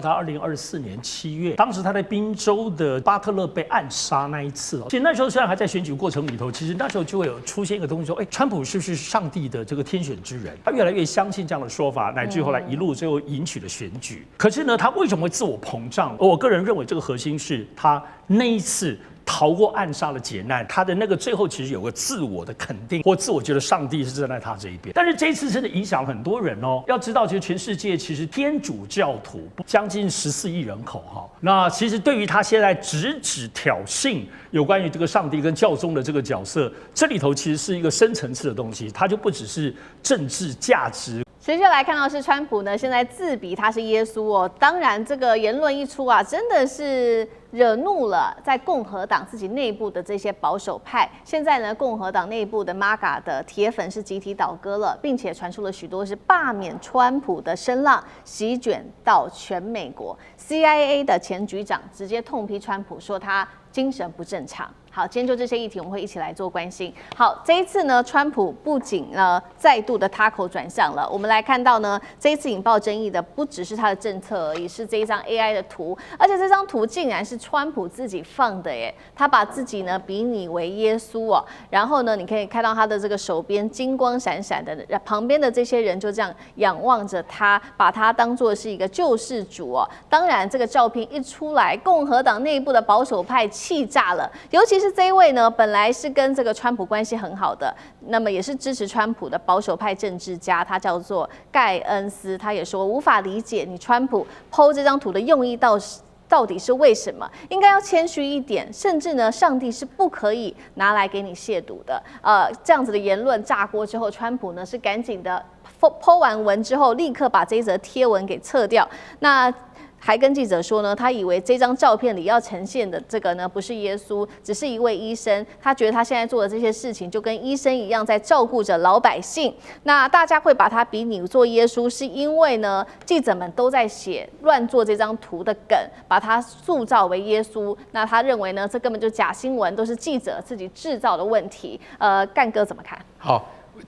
他2024年7月，当时他在宾州的巴特勒被暗杀那一次其实那时候虽然还在选举过程里头，其实那时候就会有出现一个东西说，川普是不是上帝的这个天选之人？他越来越相信这样的说法，乃至于后来一路最后赢取了选举。可是呢，他为什么会自我膨胀？我个人认为这个核心是他那一次逃过暗杀的劫难，他的那个最后其实有个自我的肯定，或自我觉得上帝是站在他这一边。但是这一次真的影响很多人哦。要知道，其实全世界其实天主教徒将近14亿人口哈。那其实对于他现在直指挑衅有关于这个上帝跟教宗的这个角色，这里头其实是一个深层次的东西，它就不只是政治价值。接下来看到是川普呢，现在自比他是耶稣哦。当然，这个言论一出啊，真的是惹怒了在共和党自己内部的这些保守派。现在呢，共和党内部的 MAGA 的铁粉是集体倒戈了，并且传出了许多是罢免川普的声浪，席卷到全美国。CIA 的前局长直接痛批川普，说他精神不正常。好，今天就这些议题，我们会一起来做关心。好，这一次呢，川普不仅呢再度的他口转向了，我们来看到呢，这一次引爆争议的不只是他的政策而已，是这一张 AI 的图，而且这张图竟然是川普自己放的耶，他把自己呢比拟为耶稣哦，然后呢，你可以看到他的这个手边金光闪闪的，旁边的这些人就这样仰望着他，把他当作是一个救世主哦。当然，这个照片一出来，共和党内部的保守派气炸了，尤其是这一位呢，本来是跟这个川普关系很好的，那么也是支持川普的保守派政治家，他叫做盖恩斯，他也说无法理解你川普 PO 这张图的用意到底是为什么？应该要谦虚一点，甚至呢，上帝是不可以拿来给你亵渎的。这样子的言论炸锅之后，川普呢是赶紧的 PO 完文之后，立刻把这一则贴文给撤掉。那还跟记者说呢，他以为这张照片里要呈现的这个呢不是耶稣，只是一位医生。他觉得他现在做的这些事情就跟医生一样，在照顾着老百姓。那大家会把他比拟做耶稣，是因为呢记者们都在写乱做这张图的梗，把他塑造为耶稣。那他认为呢，这根本就假新闻，都是记者自己制造的问题。干哥怎么看？好。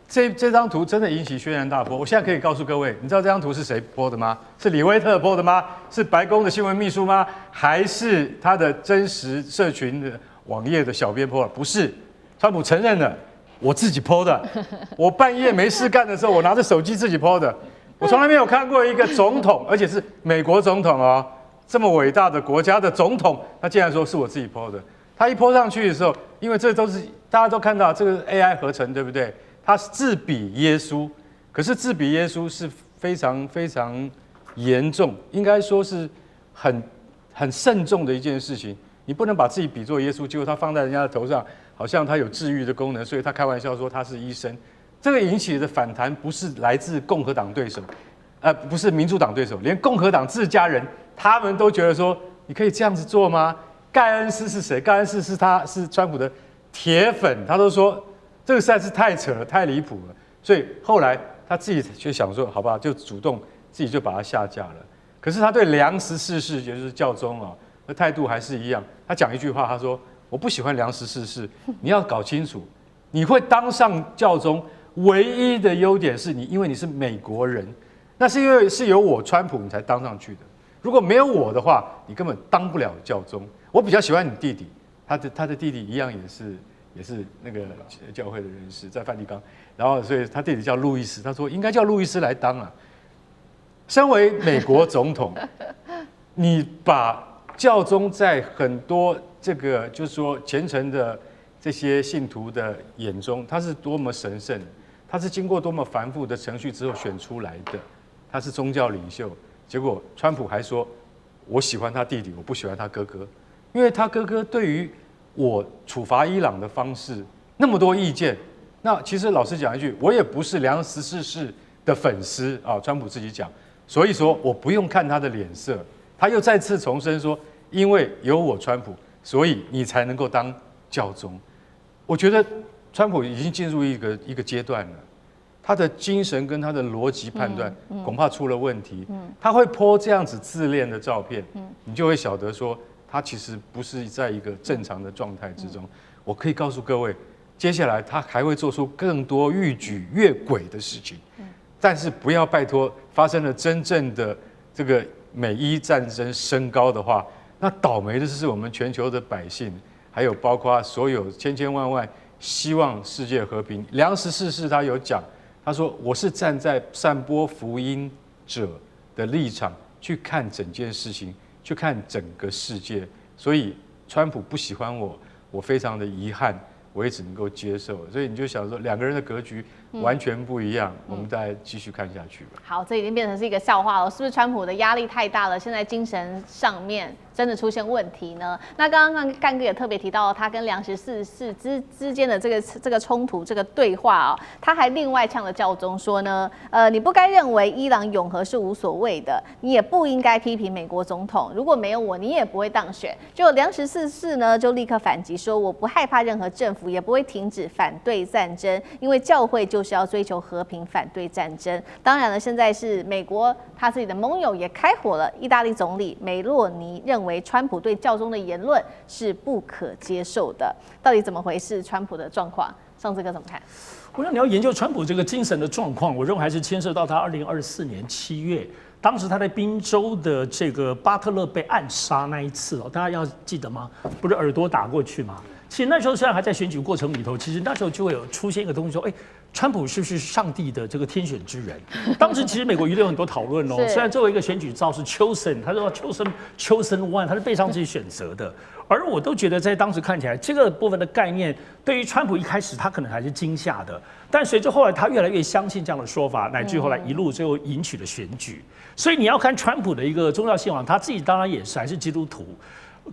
这张图真的引起轩然大波。我现在可以告诉各位，你知道这张图是谁 po 的吗？是李威特 po 的吗？是白宫的新闻秘书吗？还是他的真实社群的网页的小编 po 的？不是，川普承认了，我自己 po 的。我半夜没事干的时候，我拿着手机自己 po 的。我从来没有看过一个总统，而且是美国总统哦，这么伟大的国家的总统，他竟然说是我自己 po 的。他一 po 上去的时候，因为这都是大家都看到，这个 AI 合成，对不对？他自比耶稣，可是自比耶稣是非常非常严重，应该说是很慎重的一件事情。你不能把自己比作耶稣，结果他放在人家的头上，好像他有治愈的功能，所以他开玩笑说他是医生。这个引起的反弹不是来自共和党对手，不是民主党对手，连共和党自家人他们都觉得说，你可以这样子做吗？盖恩斯是谁？盖恩斯是川普的铁粉，他都说。这个实在是太扯了，太离谱了，所以后来他自己就想说，好吧，就主动自己就把他下架了。可是他对梁14世，也就是教宗啊，的态度还是一样。他讲一句话，他说：“我不喜欢梁14世，你要搞清楚，你会当上教宗，唯一的优点是因为你是美国人，那是因为是由我川普你才当上去的。如果没有我的话，你根本当不了教宗。我比较喜欢你弟弟，他的弟弟一样也是那个教会的人士，在梵蒂冈，然后所以他弟弟叫路易斯，他说应该叫路易斯来当啊。身为美国总统，你把教宗在很多这个就是说虔诚的这些信徒的眼中，他是多么神圣，他是经过多么繁复的程序之后选出来的，他是宗教领袖。结果川普还说，我喜欢他弟弟，我不喜欢他哥哥，因为他哥哥对于我处罚伊朗的方式那么多意见，那其实老实讲一句，我也不是梁14世的粉丝啊，川普自己讲，所以说我不用看他的脸色。他又再次重申说，因为有我川普，所以你才能够当教宗。我觉得川普已经进入一个阶段了，他的精神跟他的逻辑判断恐怕出了问题。他会 po 这样子自恋的照片，你就会晓得说。他其实不是在一个正常的状态之中。我可以告诉各位，接下来他还会做出更多逾矩越轨的事情。但是不要拜托发生了真正的这个美伊战争升高的话，那倒霉的是我们全球的百姓，还有包括所有千千万万希望世界和平。梁14世他有讲，他说我是站在散播福音者的立场去看整件事情，去看整个世界。所以川普不喜欢我，我非常的遗憾，我也只能够接受。所以你就想说，两个人的格局完全不一样，我们再继续看下去吧。好，这已经变成是一个笑话了，是不是川普的压力太大了？现在精神上面真的出现问题呢？那刚刚干哥也特别提到他跟梁14世之间的这个冲突、这个对话啊，他还另外呛了教宗说呢，你不该认为伊朗永和是无所谓的，你也不应该批评美国总统，如果没有我，你也不会当选。就梁14世呢，就立刻反击说，我不害怕任何政府，也不会停止反对战争，因为教会就是要追求和平，反对战争。当然了，现在是美国他自己的盟友也开火了。意大利总理梅洛尼认为川普对教宗的言论是不可接受的。到底怎么回事？川普的状况，上次哥怎么看？我想你要研究川普这个精神的状况，我认为还是牵涉到他2024年7月，当时他在宾州的这个巴特勒被暗杀那一次哦，大家要记得吗？不是耳朵打过去吗？其实那时候虽然还在选举过程里头，其实那时候就会有出现一个东西说，川普是不是上帝的这个天选之人？当时其实美国舆论有很多讨论哦。虽然作为一个选举照是 chosen， 他说 chosen one， 他是被上帝选择的。而我都觉得在当时看起来，这个部分的概念对于川普一开始他可能还是惊吓的，但随着后来他越来越相信这样的说法，乃至后来一路最后赢取了选举。所以你要看川普的一个宗教信仰，他自己当然也是还是基督徒。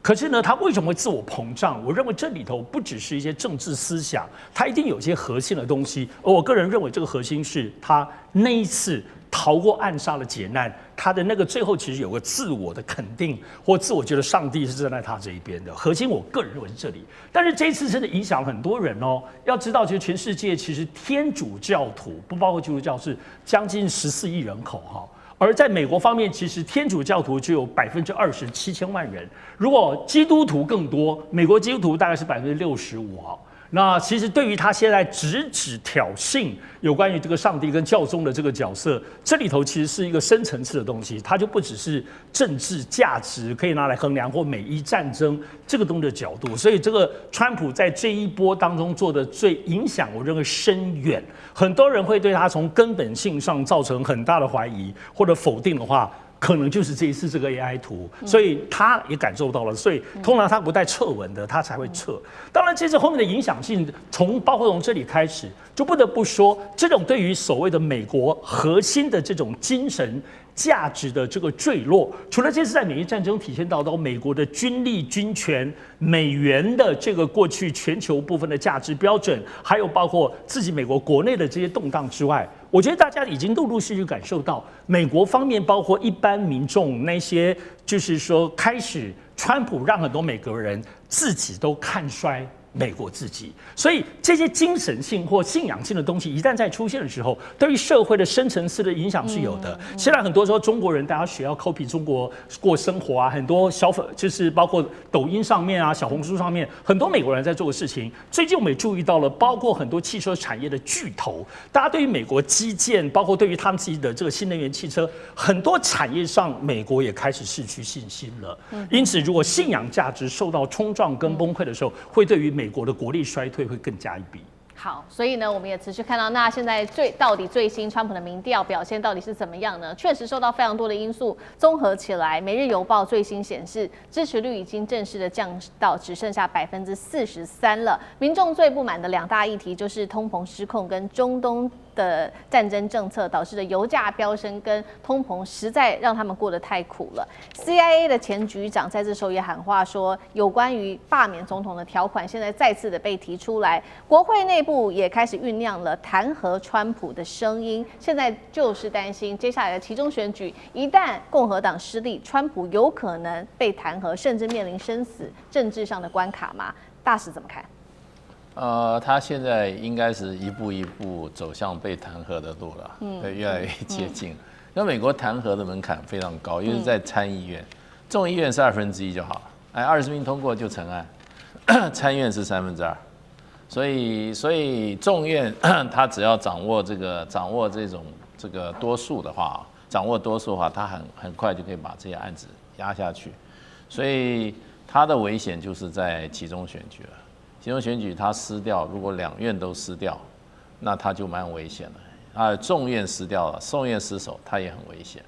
可是呢，他为什么会自我膨胀？我认为这里头不只是一些政治思想，他一定有一些核心的东西。而我个人认为，这个核心是他那一次逃过暗杀的劫难，他的那个最后其实有个自我的肯定，或自我觉得上帝是站在他这一边的核心。我个人认为是这里。但是这一次真的影响很多人哦。要知道，其实全世界其实天主教徒不包括基督教是将近14亿人口哈。而在美国方面，其实天主教徒只有20%，7000万人。如果基督徒更多，美国基督徒大概是65%哈。那其实对于他现在直指挑衅有关于这个上帝跟教宗的这个角色，这里头其实是一个深层次的东西，它就不只是政治价值可以拿来衡量或美伊战争这个东西的角度。所以这个川普在这一波当中做的最影响，我认为深远，很多人会对他从根本性上造成很大的怀疑或者否定的话，可能就是这一次这个 AI 图，所以他也感受到了，所以通常他不带撤文的，他才会撤。当然，这次后面的影响性，包括从这里开始，就不得不说，这种对于所谓的美国核心的这种精神价值的这个坠落，除了这次在美伊战争体现到美国的军力、军权、美元的这个过去全球部分的价值标准，还有包括自己美国国内的这些动荡之外，我觉得大家已经陆陆续续感受到，美国方面包括一般民众那些，就是说开始川普让很多美国人自己都看衰美国自己，所以这些精神性或信仰性的东西一旦在出现的时候，对于社会的深层次的影响是有的。现在很多时候中国人大家学要 copy 中国过生活啊，很多就是包括抖音上面啊、小红书上面，很多美国人在做的事情。最近我们也注意到了，包括很多汽车产业的巨头，大家对于美国基建，包括对于他们自己的这个新能源汽车，很多产业上美国也开始失去信心了。因此，如果信仰价值受到冲撞跟崩溃的时候，会对于美国的国力衰退会更加一笔。好，所以呢，我们也持续看到，那现在到底最新川普的民调表现到底是怎么样呢？确实受到非常多的因素综合起来，《每日邮报》最新显示，支持率已经正式的降到只剩下43%了。民众最不满的2大议题就是通膨失控跟中东的战争政策导致的油价飙升跟通膨，实在让他们过得太苦了。CIA 的前局长在这时候也喊话说，有关于罢免总统的条款现在再次的被提出来，国会内部也开始酝酿了弹劾川普的声音。现在就是担心接下来的期中选举，一旦共和党失利，川普有可能被弹劾，甚至面临生死政治上的关卡吗？大使怎么看？他现在应该是一步一步走向被弹劾的路了，会越来越接近。因为美国弹劾的门槛非常高，因为在参议院，众议院是1/2就好了，20名通过就成案，参院是2/3，所以众院他只要掌握这个多数的话，掌握多数的话，他很快就可以把这些案子压下去。所以他的危险就是在期中选举了。期中选举他失掉，如果两院都失掉，那他就蛮危险的。众院失掉了，众院失守，他也很危险。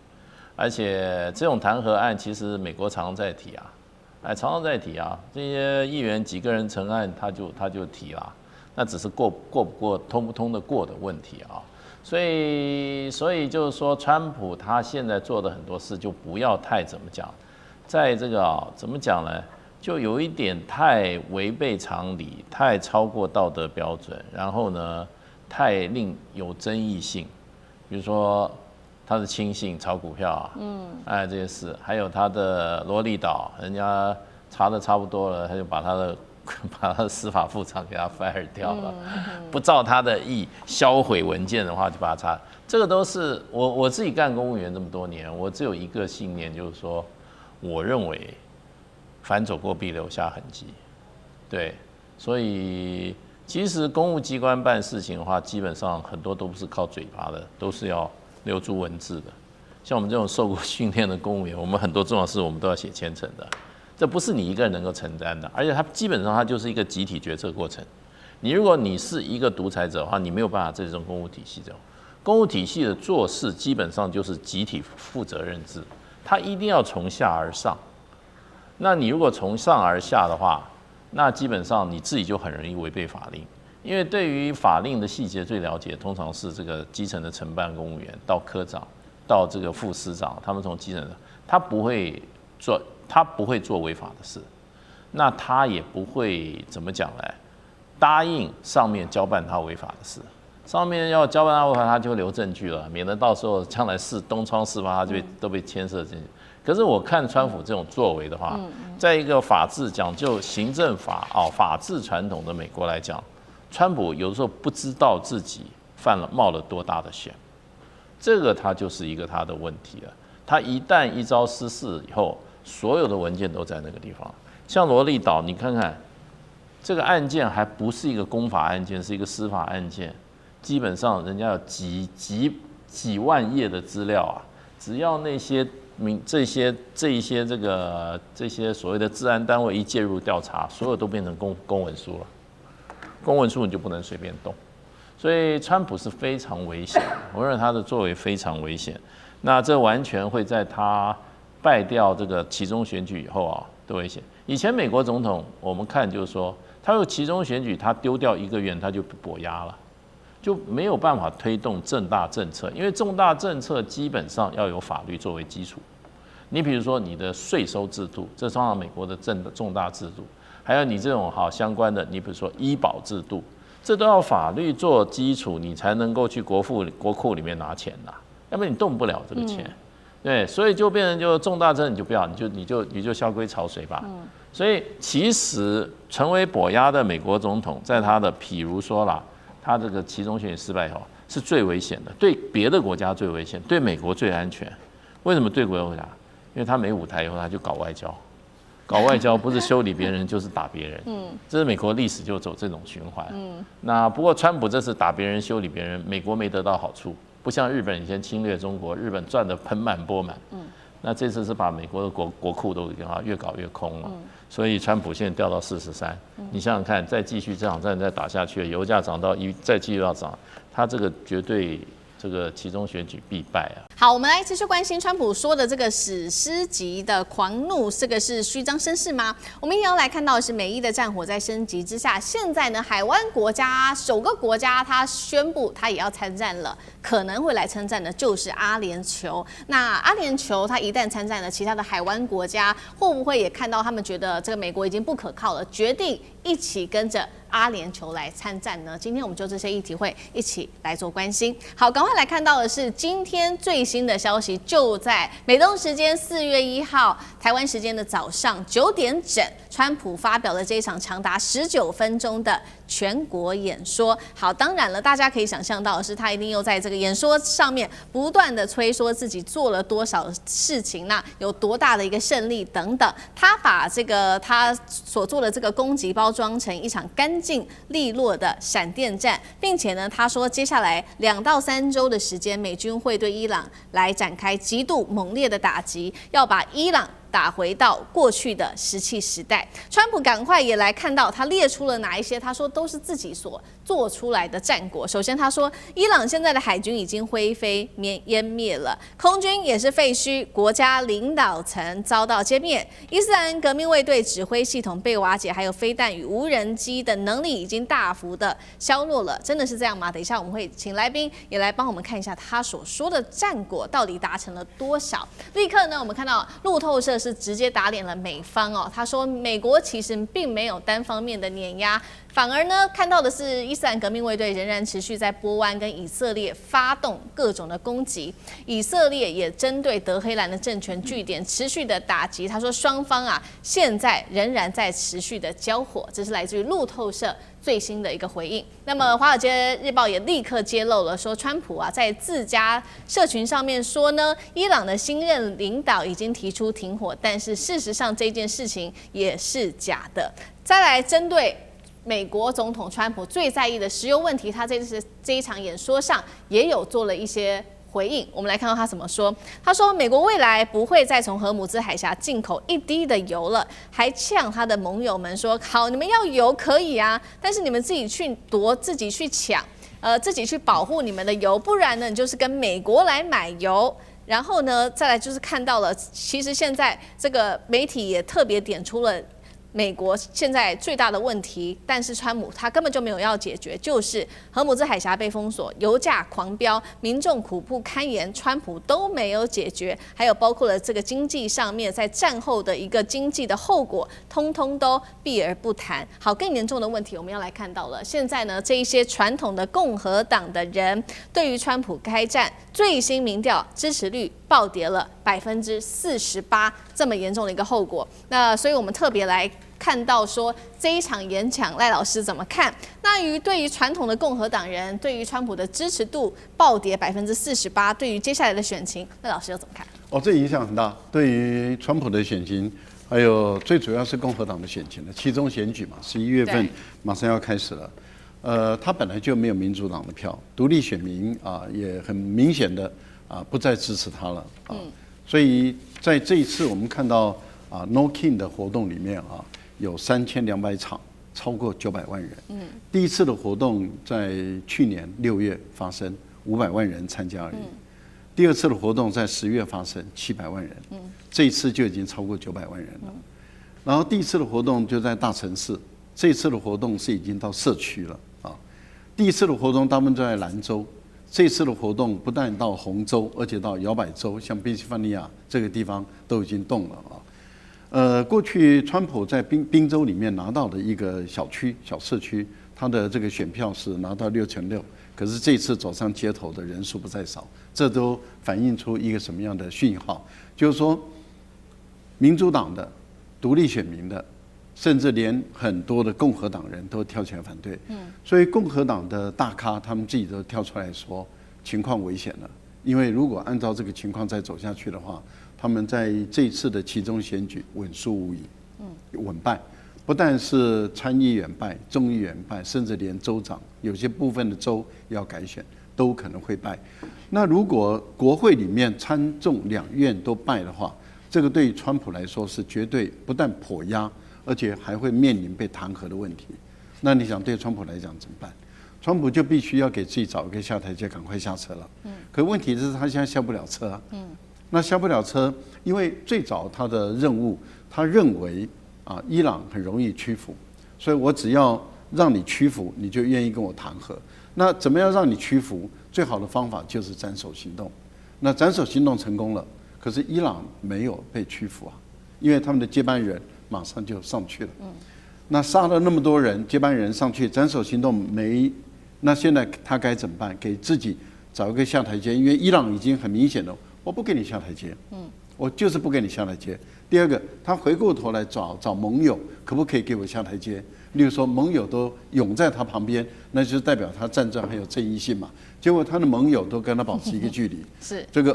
而且这种弹劾案，其实美国常常在提啊，常常在提啊。这些议员几个人成案，他就提啦，那只是过不过、通不通得过的问题啊。所以就是说，川普他现在做的很多事，就不要太怎么讲，在这个怎么讲呢？就有一点太违背常理，太超过道德标准，然后呢，太令有争议性，比如说他的亲信炒股票啊，这些事，还有他的罗利岛，人家查的差不多了，他就把他的司法副长给他 fire 掉了，不照他的意销毁文件的话，就把他查。这个都是我自己干公务员这么多年，我只有一个信念，就是说，我认为。凡走过必留下痕迹，对，所以其实公务机关办事情的话，基本上很多都不是靠嘴巴的，都是要留住文字的。像我们这种受过训练的公务员，我们很多重要事我们都要写签呈的，这不是你一个人能够承担的，而且它基本上它就是一个集体决策过程。如果你是一个独裁者的话，你没有办法这种公务体系这种公务体系的做事，基本上就是集体负责任制，它一定要从下而上。那你如果从上而下的话，那基本上你自己就很容易违背法令，因为对于法令的细节最了解，通常是这个基层的承办公务员到科长，到这个副司长，他们从基层的，他不会做违法的事，那他也不会怎么讲呢？答应上面交办他违法的事，上面要交办他违法，他就留证据了，免得到时候将来东窗事发，他就都被牵涉进去。可是我看川普这种作为的话，在一个法治讲究行政法法治传统的美国来讲，川普有的时候不知道自己冒了多大的险，这个他就是一个他的问题了。他一旦一朝失势以后，所有的文件都在那个地方。像罗利岛，你看看这个案件还不是一个公法案件，是一个司法案件，基本上人家有几万页的资料啊，只要那些。这些所谓的治安单位一介入调查，所有都变成公文书了。公文书你就不能随便动，所以川普是非常危险，我认为他的作为非常危险。那这完全会在他败掉这个期中选举以后的危险。以前美国总统我们看就是说，他有期中选举，他丢掉一个院他就跛押了。就没有办法推动重大政策，因为重大政策基本上要有法律作为基础。你比如说你的税收制度，这通常美国的重大制度，还有你这种相关的，你比如说医保制度，这都要法律做基础，你才能够去国库里面拿钱呐，要不然你动不了这个钱。对，所以就变成就重大政策你就不要，你就萧规曹随吧。所以其实成为跛押的美国总统，在他的譬如说啦。他这个期中选举失败以后是最危险的，对别的国家最危险，对美国最安全。为什么对国家？因为他没舞台以后，他就搞外交，搞外交不是修理别人就是打别人。这是美国历史就走这种循环。那不过川普这次打别人修理别人，美国没得到好处，不像日本以前侵略中国，日本赚得盆满钵满。那这次是把美国的国库都越搞越空了。所以川普现在掉到43，你想想看，再继续这场战再打下去，油价涨到再继续要涨，他这个绝对这个期中选举必败啊。好，我们来继续关心川普说的这个史诗级的狂怒，这个是虚张声势吗？我们也要来看到的是美伊的战火在升级之下，现在呢，海湾国家首个国家他宣布他也要参战了，可能会来参战的就是阿联酋。那阿联酋他一旦参战了，其他的海湾国家会不会也看到他们觉得这个美国已经不可靠了，决定一起跟着阿联酋来参战呢？今天我们就这些议题会一起来做关心。好，赶快来看到的是今天最新的消息，就在美东时间4月1号，台湾时间的早上9点整，川普发表了这一场长达19分钟的全国演说。好，当然了，大家可以想象到的是，他一定又在这个演说上面不断的吹说自己做了多少事情，那有多大的一个胜利等等。他把这个他所做的这个攻击包装成一场干干净利落的闪电战，并且呢，他说接下来2到3周的时间，美军会对伊朗来展开极度猛烈的打击，要把伊朗打回到过去的石器时代。川普赶快也来看到，他列出了哪一些，他说都是自己所做出来的战果。首先他说，伊朗现在的海军已经灰飞烟灭了，空军也是废墟，国家领导层遭到歼灭，伊斯兰革命卫队指挥系统被瓦解，还有飞弹与无人机的能力已经大幅的削弱了。真的是这样吗？等一下我们会请来宾也来帮我们看一下他所说的战果到底达成了多少。立刻呢，我们看到路透社是直接打脸了美方哦，他说美国其实并没有单方面的碾压，反而呢看到的是伊斯兰革命卫队仍然持续在波湾跟以色列发动各种的攻击，以色列也针对德黑兰的政权据点持续的打击。他说双方啊现在仍然在持续的交火，这是来自于路透社最新的一个回应。那么《华尔街日报》也立刻揭露了，说川普啊在自家社群上面说呢，伊朗的新任领导已经提出停火，但是事实上这件事情也是假的。再来针对美国总统川普最在意的石油问题，他这一场演说上也有做了一些回应。我们来看到他怎么说。他说，美国未来不会再从荷姆兹海峡进口1滴的油了，还呛他的盟友们说，好，你们要油可以啊，但是你们自己去夺，自己去抢，自己去保护你们的油，不然呢，你就是跟美国来买油。然后呢，再来就是看到了，其实现在这个媒体也特别点出了美国现在最大的问题，但是川普他根本就没有要解决，就是荷姆兹海峡被封锁，油价狂飙，民众苦不堪言，川普都没有解决，还有包括了这个经济上面，在战后的一个经济的后果，通通都避而不谈。好，更严重的问题我们要来看到了，现在呢，这一些传统的共和党的人对于川普开战，最新民调支持率暴跌了48%，这么严重的一个后果。那所以我们特别来看到说这一场演讲，赖老师怎么看？那对于传统的共和党人，对于川普的支持度暴跌48%，对于接下来的选情，赖老师又怎么看？哦，这影响很大，对于川普的选情，还有最主要是共和党的选情的期中选举嘛，11月份马上要开始了。他本来就没有民主党的票，独立选民啊也很明显的不再支持他了啊。所以在这一次我们看到No King 的活动里面有3200场，超过900万人。第一次的活动在去年6月发生，500万人参加而已。第二次的活动在10月发生，700万人。这一次就已经超过900万人了。然后第一次的活动就在大城市，这一次的活动是已经到社区了啊。第一次的活动大部分都在兰州，这次的活动不但到红州，而且到摇摆州，像宾夕法尼亚这个地方都已经动了啊。过去川普在宾州里面拿到的一个小社区，他的这个选票是拿到6%，可是这次走上街头的人数不在少，这都反映出一个什么样的讯号？就是说，民主党的、独立选民的，甚至连很多的共和党人都跳起来反对。所以共和党的大咖他们自己都跳出来说，情况危险了，因为如果按照这个情况再走下去的话，他们在这一次的期中选举稳输无疑，稳败，不但是参议员败、众议员败，甚至连州长有些部分的州要改选，都可能会败。那如果国会里面参众两院都败的话，这个对于川普来说是绝对不但跛压，而且还会面临被弹劾的问题。那你想对川普来讲怎么办？川普就必须要给自己找一个下台阶，赶快下车了。可问题是他现在下不了车啊。那下不了车，因为最早他的任务，他认为伊朗很容易屈服，所以我只要让你屈服，你就愿意跟我谈和。那怎么样让你屈服？最好的方法就是斩首行动。那斩首行动成功了，可是伊朗没有被屈服啊，因为他们的接班人马上就上去了。那杀了那么多人，接班人上去，斩首行动没，那现在他该怎么办？给自己找一个下台阶，因为伊朗已经很明显的，我不给你下台阶，我就是不给你下台阶。第二个，他回过头来找盟友，可不可以给我下台阶？例如说，盟友都涌在他旁边，那就代表他战争很有正义性嘛。结果他的盟友都跟他保持一个距离。是这个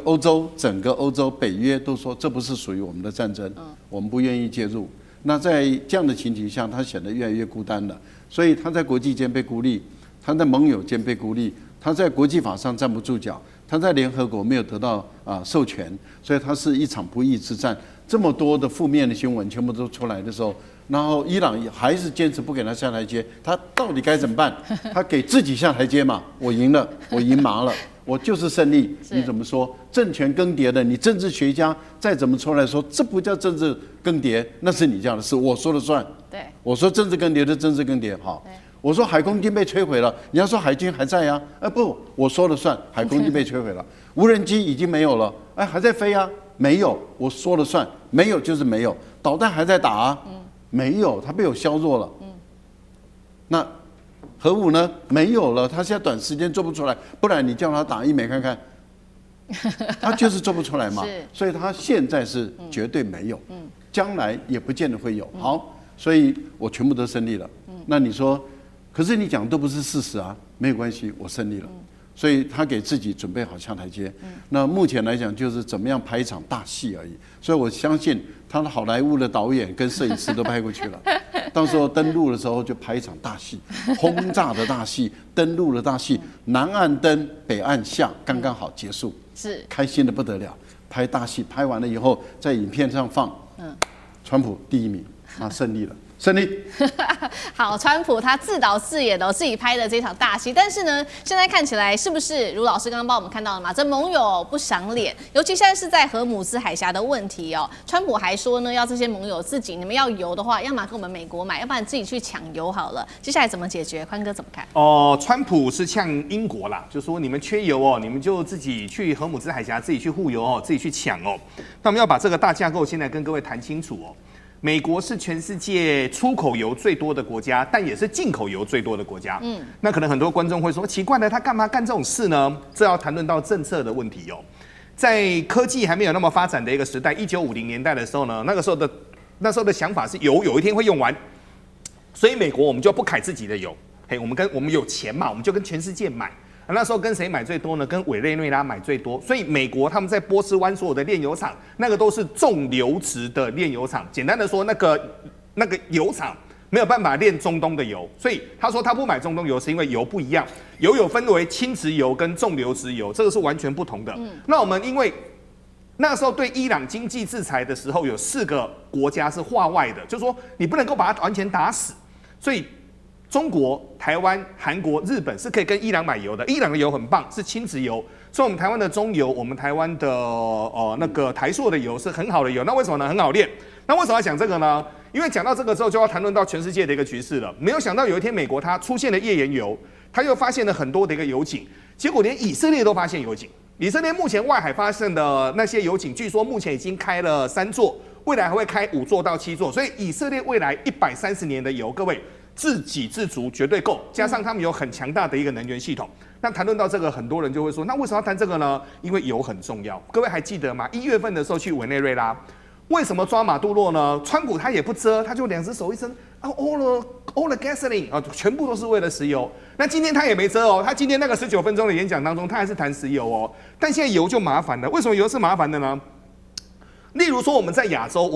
整个欧洲、北约都说这不是属于我们的战争，我们不愿意介入。那在这样的情形下，他显得越来越孤单了。所以他在国际间被孤立，他在盟友间被孤立，他在国际法上站不住脚，他在联合国没有得到授权，所以他是一场不义之战。这么多的负面的新闻全部都出来的时候，然后伊朗还是坚持不给他下台阶，他到底该怎么办？他给自己下台阶嘛？我赢了，我赢麻了。我就是胜利，你怎么说？政权更迭的，你政治学家再怎么出来说，这不叫政治更迭，那是你家的事，我说了算。对，我说政治更迭的政治更迭，好。我说海空军被摧毁了，你要说海军还在呀？不，我说了算，海空军被摧毁了，无人机已经没有了，还在飞啊？没有，我说了算，没有就是没有。导弹还在打啊？没有，它被我削弱了。那核武呢？没有了，他现在短时间做不出来，不然你叫他打一枚看看，他就是做不出来嘛。所以他现在是绝对没有，将来也不见得会有。好，所以我全部都胜利了。那你说，可是你讲都不是事实啊，没有关系，我胜利了。所以他给自己准备好下台阶。那目前来讲，就是怎么样拍一场大戏而已。所以我相信他的好莱坞的导演跟摄影师都拍过去了。到时候登陆的时候就拍一场大戏，轰炸的大戏，登陆的大戏，南岸登，北岸下，刚刚好结束，是开心的不得了。拍大戏，拍完了以后在影片上放，川普第1名，胜利了。胜利。好，川普他自导自演的自己拍的这场大戏，但是呢，现在看起来是不是如老师刚刚帮我们看到了嘛？这盟友不赏脸，尤其现在是在荷姆斯海峡的问题哦。川普还说呢，要这些盟友自己，你们要油的话，要么跟我们美国买，要不然自己去抢油好了。接下来怎么解决？宽哥怎么看？川普是呛英国啦，就说你们缺油哦，你们就自己去荷姆斯海峡自己去护油哦，自己去抢哦。那我们要把这个大架构现在跟各位谈清楚哦。美国是全世界出口油最多的国家，但也是进口油最多的国家。那可能很多观众会说，奇怪了，他干嘛干这种事呢？这要谈论到政策的问题哦。在科技还没有那么发展的一个时代，1950年代的时候呢，那时候的想法是油有一天会用完，所以美国我们就不凯自己的油，我们有钱嘛，我们就跟全世界买。那时候跟谁买最多呢？跟委内瑞拉买最多，所以美国他们在波斯湾所有的炼油厂，那个都是重流质的炼油厂。简单的说，那个油厂没有办法炼中东的油，所以他说他不买中东油，是因为油不一样，油有分为轻质油跟重流质油，这个是完全不同的。那我们因为那时候对伊朗经济制裁的时候，有4个国家是划外的，就是说你不能够把它完全打死，所以中国、台湾、韩国、日本是可以跟伊朗买油的，伊朗的油很棒，是轻质油，所以我们台湾的中油，我们台湾的那个台塑的油是很好的油。那为什么呢？很好炼。那为什么要讲这个呢？因为讲到这个之后，就要谈论到全世界的一个局势了。没有想到有一天美国它出现了页岩油，它又发现了很多的一个油井，结果连以色列都发现油井。以色列目前外海发现的那些油井，据说目前已经开了3座，未来还会开5座到7座，所以以色列未来130年的油，各位。自给自足绝对够，加上他们有很强大的一个能源系统。那谈论到这个，很多人就会说，那为什么要谈这个呢？因为油很重要。各位还记得吗？1月份的时候去委内瑞拉，为什么抓马杜洛呢？川普他也不遮，他就2只手一伸all the gasoline 啊，全部都是为了石油。那今天他也没遮哦，他今天那个19分钟的演讲当中，他还是谈石油哦。但现在油就麻烦了，为什么油是麻烦的呢？例如说我们在亚洲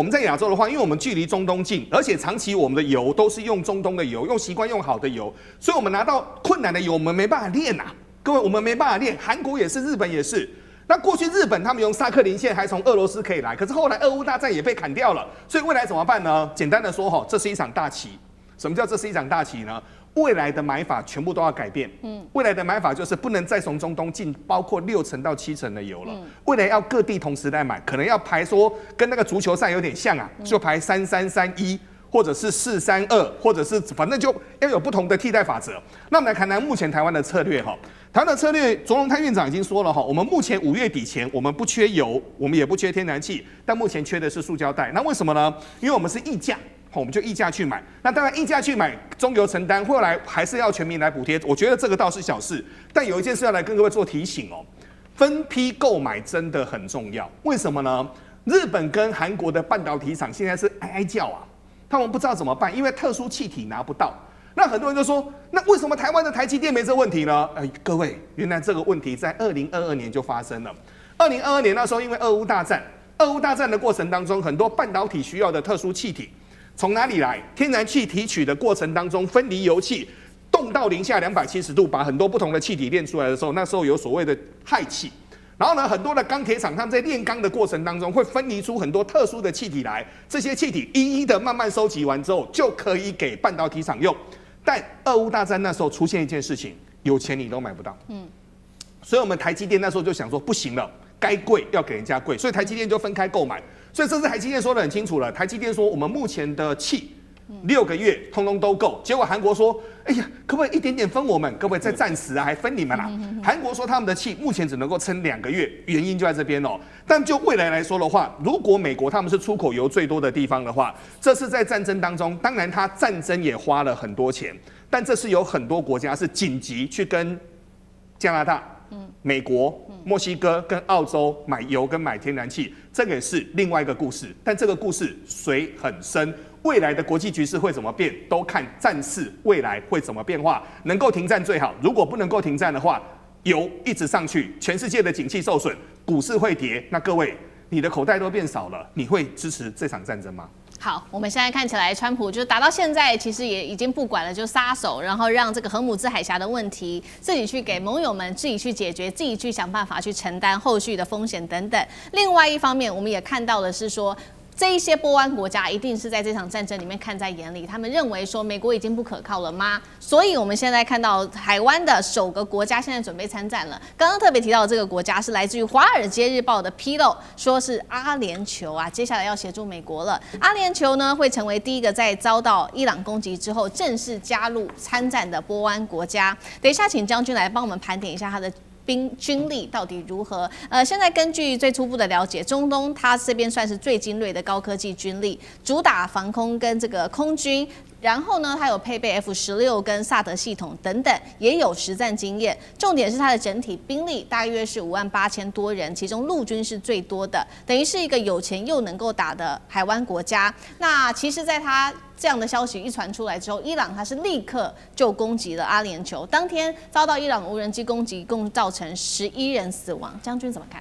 的话，因为我们距离中东近，而且长期我们的油都是用中东的油，用习惯用好的油，所以我们拿到困难的油，我们没办法炼啊。各位，我们没办法炼，韩国也是，日本也是。那过去日本他们用萨克林线还从俄罗斯可以来，可是后来俄乌大战也被砍掉了，所以未来怎么办呢？简单的说这是一场大棋。什么叫这是一场大棋呢？未来的买法全部都要改变。未来的买法就是不能再从中东进包括6成到7成的油了。未来要各地同时来买，可能要排说跟那个足球赛有点像啊，就排3331，或者是432，或者是反正就要有不同的替代法则。那我们来谈谈目前台湾的策略哈。台湾的策略，卓荣泰院长已经说了哈，我们目前5月底前我们不缺油，我们也不缺天然气，但目前缺的是塑胶袋。那为什么呢？因为我们是溢价。我们就溢价去买，那当然溢价去买，中油承担，后来还是要全民来补贴。我觉得这个倒是小事，但有一件事要来跟各位做提醒哦，分批购买真的很重要。为什么呢？日本跟韩国的半导体厂现在是哀哀叫啊，他们不知道怎么办，因为特殊气体拿不到。那很多人就说，那为什么台湾的台积电没这问题呢？各位，原来这个问题在2022年就发生了。2022年那时候，因为俄乌大战的过程当中，很多半导体需要的特殊气体。从哪里来？天然气提取的过程当中，分离油气，冻到零下270度，把很多不同的气体炼出来的时候，那时候有所谓的氦气。然后呢，很多的钢铁厂他们在炼钢的过程当中，会分离出很多特殊的气体来，这些气体一一的慢慢收集完之后，就可以给半导体厂用。但俄乌大战那时候出现一件事情，有钱你都买不到。所以我们台积电那时候就想说，不行了，该贵要给人家贵，所以台积电就分开购买。所以这次台积电说得很清楚了，台积电说我们目前的气6个月通通都够。结果韩国说，哎呀，可不可以一点点分我们？可不可以再暂时啊，还分你们啦？韩国说他们的气目前只能够撑2个月，原因就在这边哦。但就未来来说的话，如果美国他们是出口油最多的地方的话，这次在战争当中，当然它战争也花了很多钱，但这是有很多国家是紧急去跟加拿大、美国、墨西哥跟澳洲买油跟买天然气，这个也是另外一个故事。但这个故事水很深。未来的国际局势会怎么变，都看战事未来会怎么变化。能够停战最好，如果不能够停战的话，油一直上去，全世界的景气受损，股市会跌。那各位，你的口袋都变少了，你会支持这场战争吗？好，我们现在看起来，川普就是打到现在，其实也已经不管了，就撒手，然后让这个荷姆兹海峡的问题自己去给盟友们自己去解决，自己去想办法去承担后续的风险等等。另外一方面，我们也看到的是说，这一些波湾国家一定是在这场战争里面看在眼里，他们认为说美国已经不可靠了吗？所以我们现在看到台湾的首个国家现在准备参战了。刚刚特别提到的这个国家是来自于《华尔街日报》的披露，说是阿联酋啊，接下来要协助美国了。阿联酋呢会成为第一个在遭到伊朗攻击之后正式加入参战的波湾国家。等一下请将军来帮我们盘点一下他的军力到底如何？现在根据最初步的了解，中东它这边算是最精锐的高科技军力，主打防空跟这个空军。然后呢，它有配备 F-16跟萨德系统等等，也有实战经验。重点是它的整体兵力大约是58000多人，其中陆军是最多的，等于是一个有钱又能够打的海湾国家。那其实，在它这样的消息一传出来之后，伊朗它是立刻就攻击了阿联酋，当天遭到伊朗无人机攻击，共造成11人死亡。将军怎么看？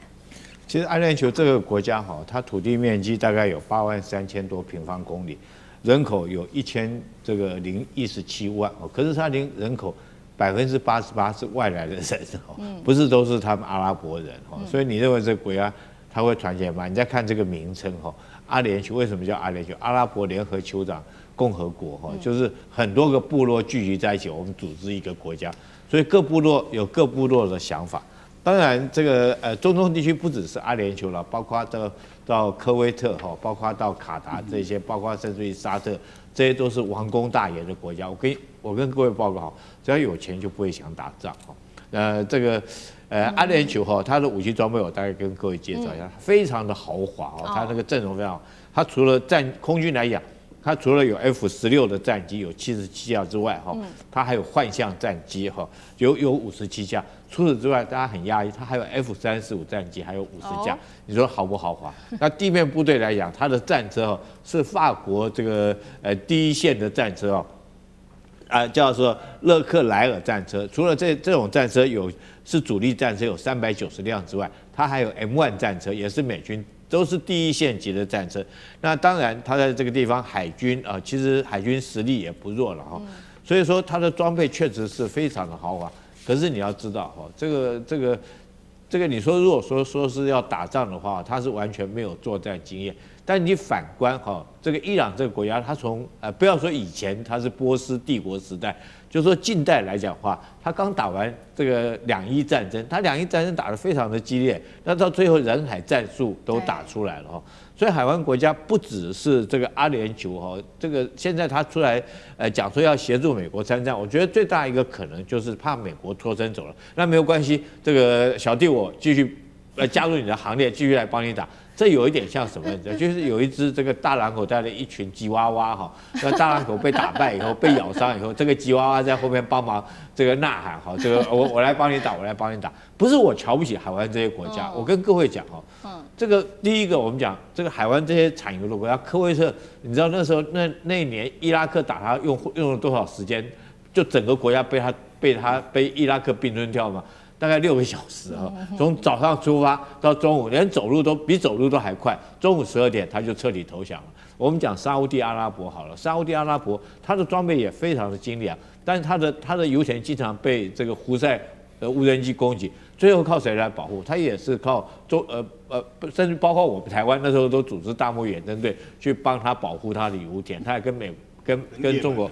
其实阿联酋这个国家哈，它土地面积大概有83000多平方公里。人口有1017万哦，可是它人口88%是外来的人哦，不是都是他们阿拉伯人哦，所以你认为这个国家它会团结吗？你再看这个名称哈，阿联酋为什么叫阿联酋？阿拉伯联合酋长共和国哈，就是很多个部落聚集在一起，我们组织一个国家，所以各部落有各部落的想法。当然，这个中东地区不只是阿联酋了，包括到科威特哈，包括到卡达这些，包括甚至于沙特，这些都是王公大爷的国家。我跟各位报告好，只要有钱就不会想打仗哈。这个阿联酋哈，它的武器装备我大概跟各位介绍一下，非常的豪华哦，它那个阵容非常好。它除了空军来讲，它除了有 F-16的战机有77架之外哈，它还有幻象战机哈，有57架。除此之外，大家很讶异，它还有 F-35战机，还有50架，你说豪不豪华？那地面部队来讲，它的战车哦是法国这个第一线的战车哦，叫做勒克莱尔战车。除了这种战车是主力战车有390辆之外，它还有 M1 战车，也是美军都是第一线级的战车。那当然，它在这个地方海军其实海军实力也不弱了哈，所以说它的装备确实是非常的豪华。可是你要知道哈，这个你说如果说是要打仗的话，他是完全没有作战经验。但你反观哈，这个伊朗这个国家，它从不要说以前它是波斯帝国时代，就说近代来讲的话，它刚打完这个2伊战争，它2伊战争打得非常的激烈，那到最后人海战术都打出来了哈。所以海湾国家不只是这个阿联酋哈，这个现在他出来讲说要协助美国参战，我觉得最大一个可能就是怕美国脱身走了，那没有关系，这个小弟我继续加入你的行列，继续来帮你打。这有一点像什么？就是有一只这个大狼狗带了一群吉娃娃哈，那大狼狗被打败以后，被咬伤以后，这个吉娃娃在后面帮忙这个呐喊哈，这个我来帮你打，我来帮你打。不是我瞧不起海湾这些国家，我跟各位讲哈，这个第一个我们讲这个海湾这些产油的国家，科威特，你知道那时候那一年伊拉克打他用了多少时间，就整个国家被伊拉克并吞掉吗？大概6个小时啊，从早上出发到中午，连走路都比走路都还快。中午12点他就彻底投降了。我们讲沙烏地阿拉伯好了，沙烏地阿拉伯它的装备也非常的精良，但是它的油田经常被这个胡塞无人机攻击，最后靠谁来保护？它也是靠甚至包括我们台湾那时候都组织大幕远征队去帮他保护他的油田，他还跟中国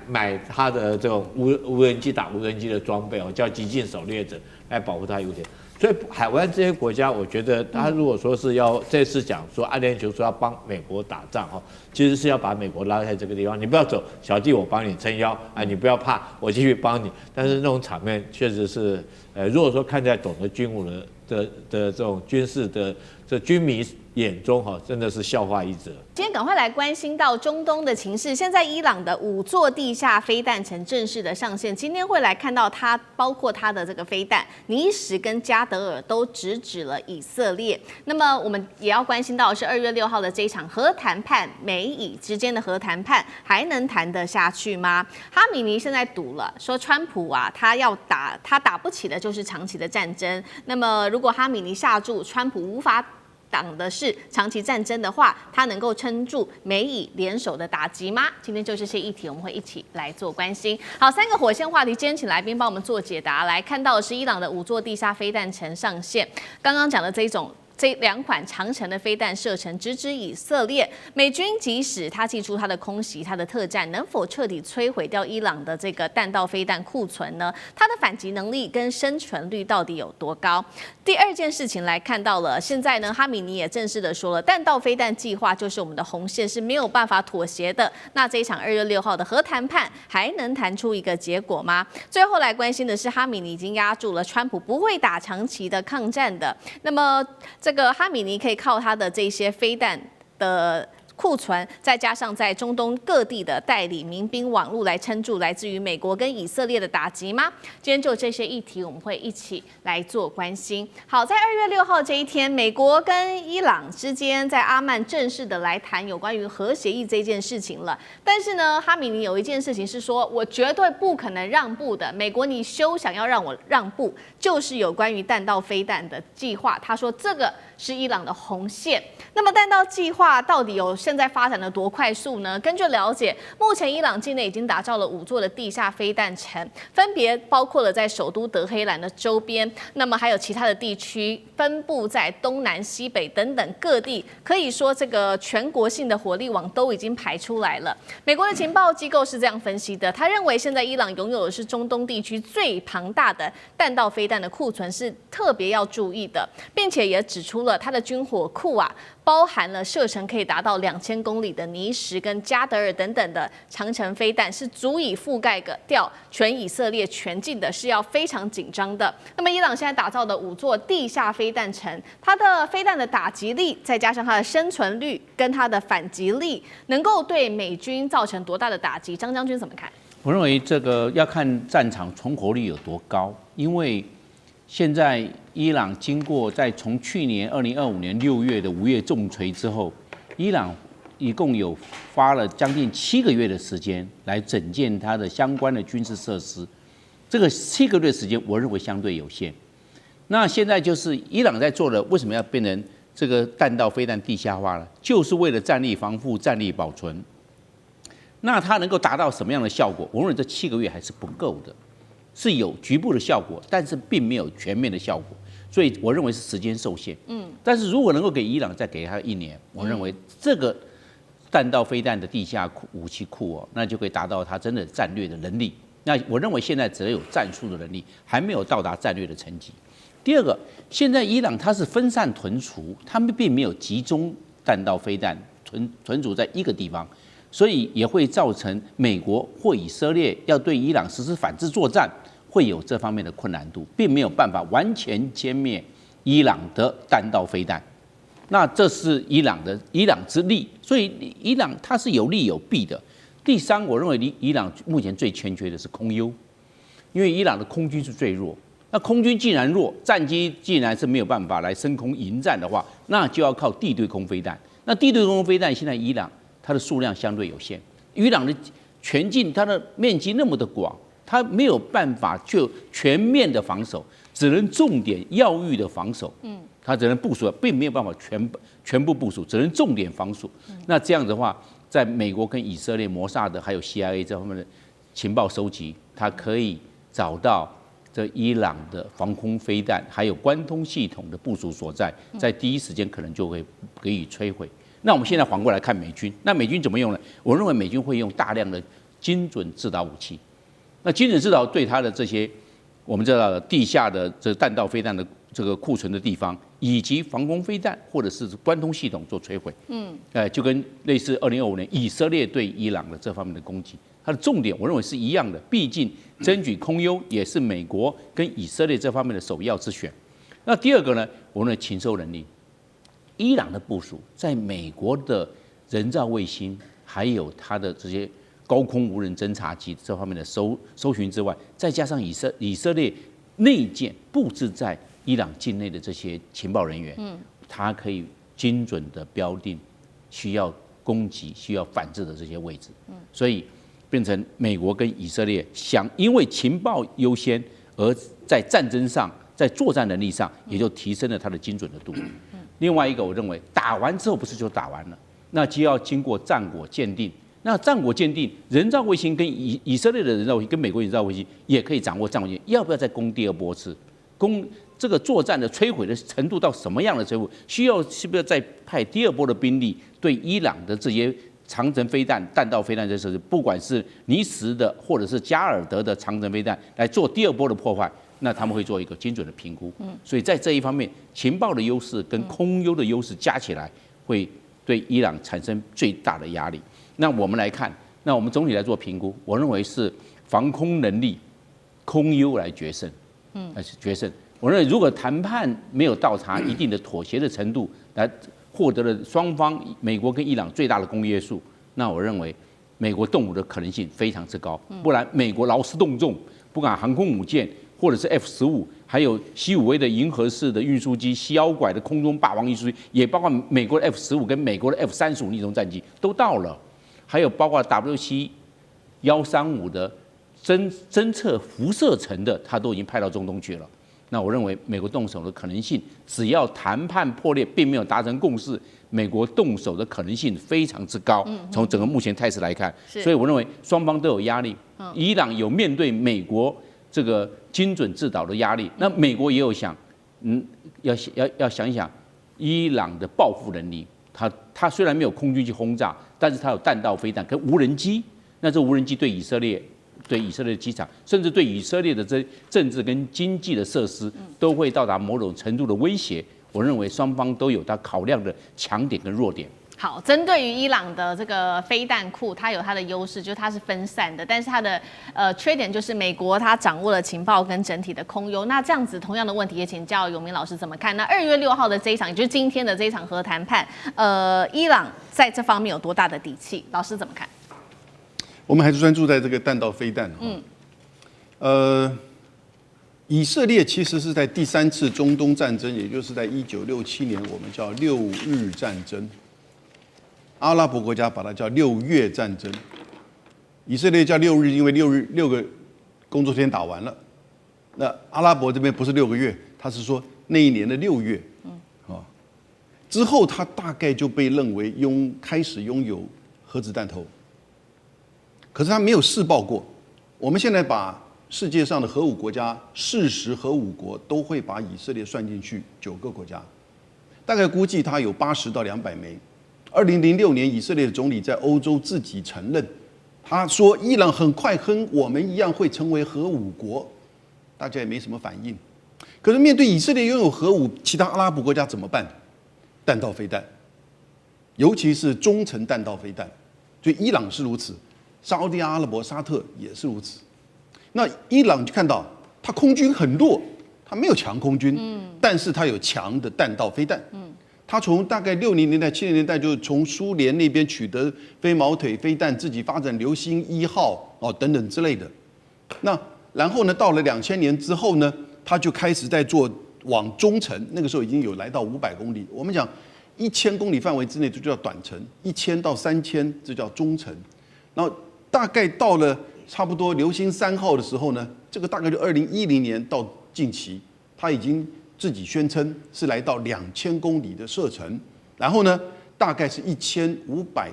买他的这种无人机打无人机的装备叫激进狩猎者来保护他油田。所以海湾这些国家，我觉得他如果说是要这次讲说阿联酋说要帮美国打仗哈，其实是要把美国拉在这个地方，你不要走，小弟我帮你撑腰，你不要怕，我继续帮你。但是那种场面确实是，如果说看在懂得军武的这种军事的这军迷眼中哈，真的是笑话一则。今天赶快来关心到中东的情势。现在伊朗的5座地下飞弹城正式的上线，今天会来看到它，包括它的这个飞弹，尼什跟加德尔都直指了以色列。那么我们也要关心到的是2月6号的这一场核谈判，美以之间的核谈判还能谈得下去吗？哈米尼现在赌了，说川普啊，他打不起的就是长期的战争。那么如果哈米尼下注川普无法挡的是长期战争的话，他能够撑住美以联手的打击吗？今天就这些议题，我们会一起来做关心。好，3个火线话题，今天请来宾帮我们做解答。来看到的是伊朗的5座地下飞弹城上线，刚刚讲的这2款长程的飞弹射程直指以色列，美军即使他祭出他的空袭、他的特战，能否彻底摧毁掉伊朗的这个弹道飞弹库存呢？它的反击能力跟生存率到底有多高？第二件事情来看到了，现在呢，哈米尼也正式的说了，弹道飞弹计划就是我们的红线，是没有办法妥协的。那这一场2月6号的核谈判还能谈出一个结果吗？最后来关心的是，哈米尼已经压住了川普不会打长期的抗战的，那么这个哈米尼可以靠他的这些飞弹的库存，再加上在中东各地的代理民兵网络来撑住来自于美国跟以色列的打击吗？今天就这些议题，我们会一起来做关心。好，在2月6号这一天，美国跟伊朗之间在阿曼正式的来谈有关于核协议这件事情了。但是呢，哈米尼有一件事情是说，我绝对不可能让步的。美国，你休想要让我让步，就是有关于弹道飞弹的计划。他说这个是伊朗的红线。那么弹道计划到底现在发展的多快速呢？根据了解，目前伊朗境内已经打造了5座的地下飞弹城，分别包括了在首都德黑兰的周边，那么还有其他的地区分布在东南西北等等各地，可以说这个全国性的火力网都已经排出来了。美国的情报机构是这样分析的，他认为现在伊朗拥有的是中东地区最庞大的弹道飞弹的库存，是特别要注意的，并且也指出了它的军火库啊，包含了射程可以达到2000公里的尼什跟加德尔等等的长程飞弹，是足以覆盖掉全以色列全境的，是要非常紧张的。那么伊朗现在打造的5座地下飞弹城，它的飞弹的打击力，再加上它的生存率跟它的反击力，能够对美军造成多大的打击？张将军怎么看？我认为这个要看战场存活率有多高，因为现在伊朗经过从去年2025年6月的5月重锤之后，伊朗一共有花了将近7个月的时间来整建它的相关的军事设施。这个7个月时间，我认为相对有限。那现在就是伊朗在做的，为什么要变成这个弹道飞弹地下化呢？就是为了战力防护、战力保存。那它能够达到什么样的效果？我认为这7个月还是不够的。是有局部的效果，但是并没有全面的效果，所以我认为是时间受限。但是如果能够给伊朗再给他1年，我认为这个弹道飞弹的地下武器库那就可以达到他真的战略的能力。那我认为现在只有战术的能力，还没有到达战略的层级。第二个，现在伊朗它是分散屯储，他们并没有集中弹道飞弹屯储在一个地方。所以也会造成美国或以色列要对伊朗实施反制作战，会有这方面的困难度，并没有办法完全歼灭伊朗的弹道飞弹。那这是伊朗之利，所以伊朗它是有利有弊的。第三，我认为伊朗目前最欠缺的是空优，因为伊朗的空军是最弱。那空军既然弱，战机既然是没有办法来升空迎战的话，那就要靠地对空飞弹。那地对空飞弹现在伊朗它的数量相对有限，伊朗的全境它的面积那么的广，它没有办法就全面的防守，只能重点要域的防守。它只能部署，并没有办法全部部署，只能重点防守。那这样子的话，在美国跟以色列、摩萨德还有 CIA 这方面的情报收集，它可以找到这伊朗的防空飞弹还有关通系统的部署所在，在第一时间可能就会给予摧毁。那我们现在反过来看美军，那美军怎么用呢？我认为美军会用大量的精准制导武器。那精准制导对它的这些我们知道的地下的这弹道飞弹的这个库存的地方，以及防空飞弹或者是关通系统做摧毁。就跟类似2025年以色列对伊朗的这方面的攻击，它的重点我认为是一样的。毕竟争取空优也是美国跟以色列这方面的首要之选。那第二个呢，我认为禽兽能力，伊朗的部署在美国的人造卫星还有它的这些高空无人侦察机这方面的搜寻之外，再加上以色列内建布置在伊朗境内的这些情报人员，它可以精准的标定需要攻击、需要反制的这些位置，所以变成美国跟以色列因为情报优先，而在战争上、在作战能力上，也就提升了它的精准的度。另外一个，我认为打完之后不是就打完了，那就要经过战果鉴定。那战果鉴定，人造卫星跟以色列的人造卫星跟美国人造卫星也可以掌握战果鉴定，要不要再攻第二波次？攻这个作战的摧毁的程度到什么样的程度？是不是要再派第二波的兵力对伊朗的这些长程飞弹、弹道飞弹这设施，不管是尼什的或者是加尔德的长程飞弹来做第二波的破坏？那他们会做一个精准的评估。所以在这一方面，情报的优势跟空优的优势加起来，会对伊朗产生最大的压力。那我们来看，那我们总体来做评估，我认为是防空能力、空优来决胜，决胜。我认为如果谈判没有到达一定的妥协的程度，来获得了双方美国跟伊朗最大的公约数，那我认为美国动武的可能性非常之高。不然美国劳师动众，不管航空母舰或者是 F-15，还有C5A的银河式的运输机、西妖拐的空中霸王运输机，也包括美国的 F-15跟美国的 F-35逆中战机都到了。还有包括 WC-135的侦测辐射层的，它都已经派到中东去了。那我认为美国动手的可能性，只要谈判破裂并没有达成共识，美国动手的可能性非常之高。从整个目前态势来看，所以我认为双方都有压力。伊朗有面对美国这个精准制导的压力，那美国也有要想一想伊朗的报复能力。它虽然没有空军去轰炸，但是它有弹道飞弹跟无人机。那这无人机对以色列的机场，甚至对以色列的政治跟经济的设施，都会到达某种程度的威胁。我认为双方都有它考量的强点跟弱点。好，针对于伊朗的这个飞弹库，它有它的优势，就是它是分散的，但是它的缺点就是美国它掌握了情报跟整体的空优。那这样子同样的问题也请教永明老师怎么看？那2月6号的这一场，也就是今天的这一场核谈判，伊朗在这方面有多大的底气？老师怎么看？我们还是专注在这个弹道飞弹。以色列其实是在第3次中东战争，也就是在1967年，我们叫6日战争。阿拉伯国家把它叫6月战争，以色列叫6日，因为6个工作天打完了。那阿拉伯这边不是6个月，他是说那一年的6月。之后他大概就被认为开始拥有核子弹头，可是他没有试爆过。我们现在把世界上的核武国家，事实核武国都会把以色列算进去，9个国家，大概估计它有80到200枚。2006年，以色列的总理在欧洲自己承认，他说伊朗很快跟我们一样会成为核武国，大家也没什么反应。可是面对以色列拥有核武，其他阿拉伯国家怎么办？弹道飞弹，尤其是中程弹道飞弹，所以伊朗是如此，沙特阿拉伯、沙特也是如此。那伊朗就看到他空军很弱，他没有强空军，但是他有强的弹道飞弹。他从大概60年代、70年代就从苏联那边取得飞毛腿飞弹，自己发展流星1号等等之类的。那然后呢，到了2000年之后呢，他就开始在做往中程，那个时候已经有来到500公里。我们讲1000公里范围之内就叫短程，1000到3000这叫中程。然后大概到了差不多流星3号的时候呢，这个大概就2010年到近期，他已经自己宣称是来到2000公里的射程，然后呢，大概是1500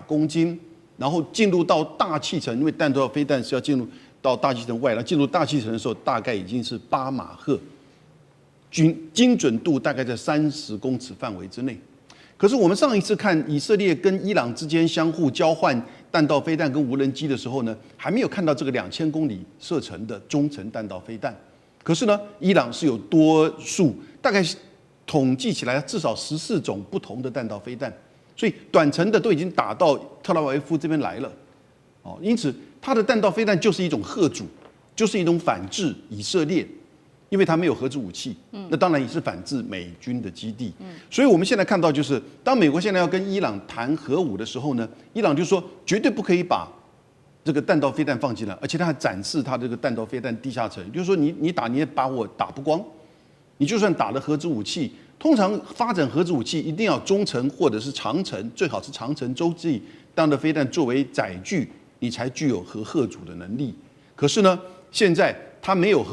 公斤，然后进入到大气层，因为弹道飞弹是要进入到大气层外，然后进入大气层的时候，大概已经是8马赫，精准度大概在30公尺范围之内。可是我们上一次看以色列跟伊朗之间相互交换弹道飞弹跟无人机的时候呢，还没有看到这个2000公里射程的中程弹道飞弹。可是呢，伊朗是有多数，大概统计起来至少14种不同的弹道飞弹，所以短程的都已经打到特拉维夫这边来了。哦，因此它的弹道飞弹就是一种吓阻，就是一种反制以色列。因为它没有核子武器，那当然也是反制美军的基地。所以我们现在看到，就是当美国现在要跟伊朗谈核武的时候呢，伊朗就说绝对不可以把这个弹道飞弹放进来，而且他还展示他这个弹道飞弹地下层，就是说你打你也把我打不光，你就算打了核子武器，通常发展核子武器一定要中程或者是长程，最好是长程洲际弹道飞弹作为载具，你才具有核吓阻的能力。可是呢，现在他没有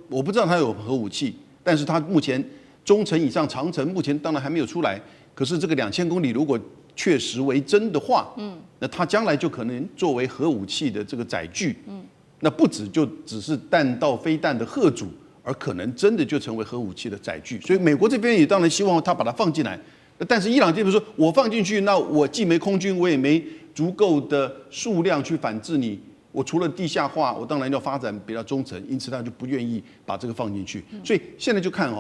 我不知道他有核武器，但是他目前中程以上长程目前当然还没有出来。可是这个2000公里如果确实为真的话，那它将来就可能作为核武器的这个载具，那不只是弹道飞弹的吓阻，而可能真的就成为核武器的载具。所以美国这边也当然希望他把它放进来，但是伊朗这边说我放进去，那我既没空军，我也没足够的数量去反制你。我除了地下化，我当然要发展比较中程，因此他就不愿意把这个放进去。所以现在就看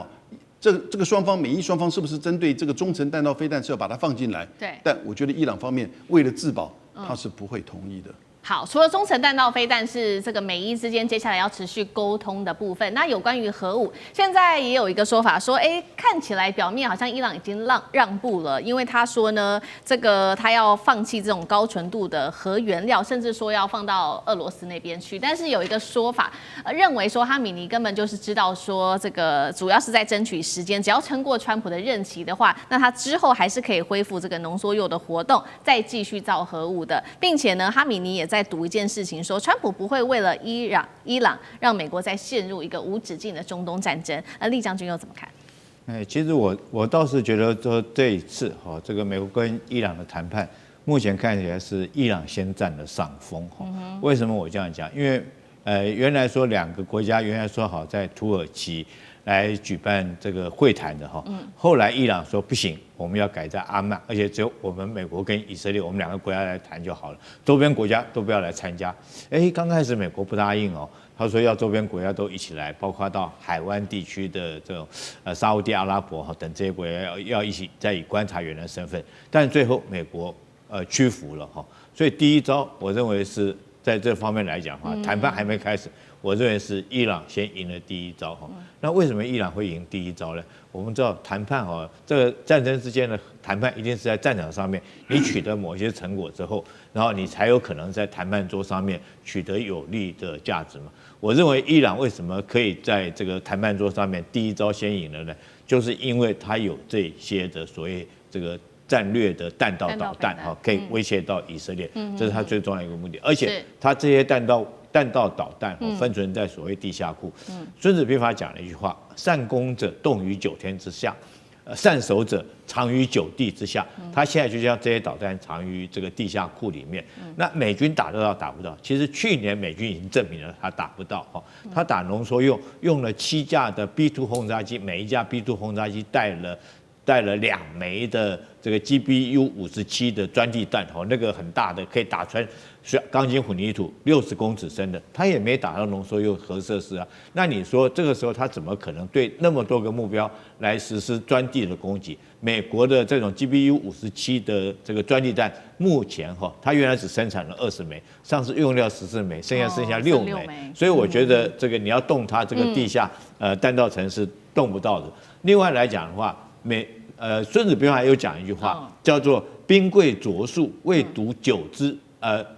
这个双方美伊双方是不是针对这个中程弹道飞弹是要把它放进来？对。但我觉得伊朗方面为了自保，他是不会同意的。好，除了中程弹道飞弹是这个美伊之间接下来要持续沟通的部分，那有关于核武，现在也有一个说法说，看起来表面好像伊朗已经让步了，因为他说呢，这个他要放弃这种高纯度的核原料，甚至说要放到俄罗斯那边去。但是有一个说法，认为说哈米尼根本就是知道说这个主要是在争取时间，只要撑过川普的任期的话，那他之后还是可以恢复这个浓缩铀的活动，再继续造核武的，并且呢，哈米尼也在赌一件事情，说川普不会为了伊朗让美国再陷入一个无止境的中东战争。厉将军又怎么看？其实我倒是觉得说这一次这个美国跟伊朗的谈判，目前看起来是伊朗先占了上风为什么我这样讲？因为原来说两个国家原来说好在土耳其来举办这个会谈的后来伊朗说不行，我们要改在阿曼，而且只有我们美国跟以色列，我们两个国家来谈就好了，周边国家都不要来参加。刚开始美国不答应他说要周边国家都一起来，包括到海湾地区的这种沙烏地阿拉伯等这些国家要一起再以观察员的身份，但最后美国屈服了所以第一招我认为是在这方面来讲谈判还没开始。我认为是伊朗先赢了第一招那为什么伊朗会赢第一招呢？我们知道谈判这个战争之间的谈判一定是在战场上面，你取得某些成果之后，然后你才有可能在谈判桌上面取得有利的价值嘛。我认为伊朗为什么可以在这个谈判桌上面第一招先赢了呢？就是因为它有这些的所谓这个战略的弹道导弹可以威胁到以色列，这是它最重要的一个目的。而且它这些弹道导弹分存在所谓地下库。孙子兵法讲了一句话：善攻者动于9天之下，善守者藏于9地之下。他现在就将这些导弹藏于这个地下库里面。那美军打得到打不到？其实去年美军已经证明了他打不到他打浓缩铀用了7架的 B2 轰炸机，每一架 B2 轰炸机带了2枚的这个 GBU-57的钻地弹那个很大的，可以打穿钢筋混凝土60公尺深的，他也没打到浓缩铀核设施啊。那你说这个时候他怎么可能对那么多个目标来实施钻地的攻击？美国的这种 GBU-57的这个钻地弹，目前它原来只生产了20枚，上次用掉14枚，剩下6枚。所以我觉得这个你要动它这个地下弹道层是动不到的。另外来讲的话，孙子兵法有讲一句话，叫做兵贵拙树，未读9之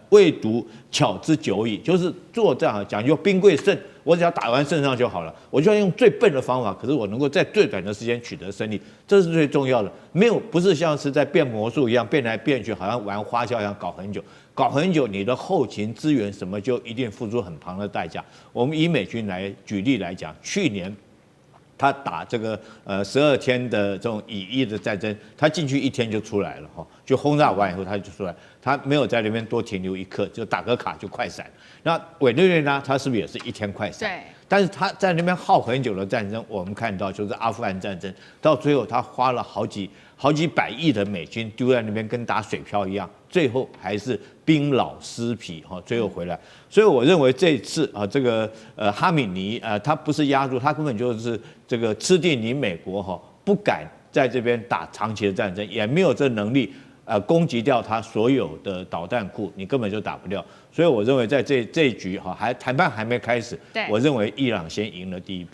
未读巧之久矣，就是做这样讲究兵贵胜，我只要打完胜仗就好了，我就要用最笨的方法，可是我能够在最短的时间取得胜利，这是最重要的。不是像是在变魔术一样变来变去，好像玩花销一样搞很久。搞很久，你的后勤资源什么就一定付出很庞的代价。我们以美军来举例来讲，去年他打这个12天的这种以伊的战争，他进去1天就出来了哈，就轰炸完以后他就出来，他没有在那边多停留1刻，就打个卡就快闪。那委内瑞拉他是不是也是1天快闪？对。但是他在那边耗很久的战争，我们看到就是阿富汗战争，到最后他花了好几百亿的美金丢在那边，跟打水漂一样，最后还是兵老尸疲哈，最后回来。所以我认为这次啊，这个哈米尼他不是压住，他根本就是这个吃定你美国哈，不敢在这边打长期的战争，也没有这能力攻击掉他所有的导弹库，你根本就打不掉。所以我认为在这一局哈，谈判还没开始，我认为伊朗先赢了第一步。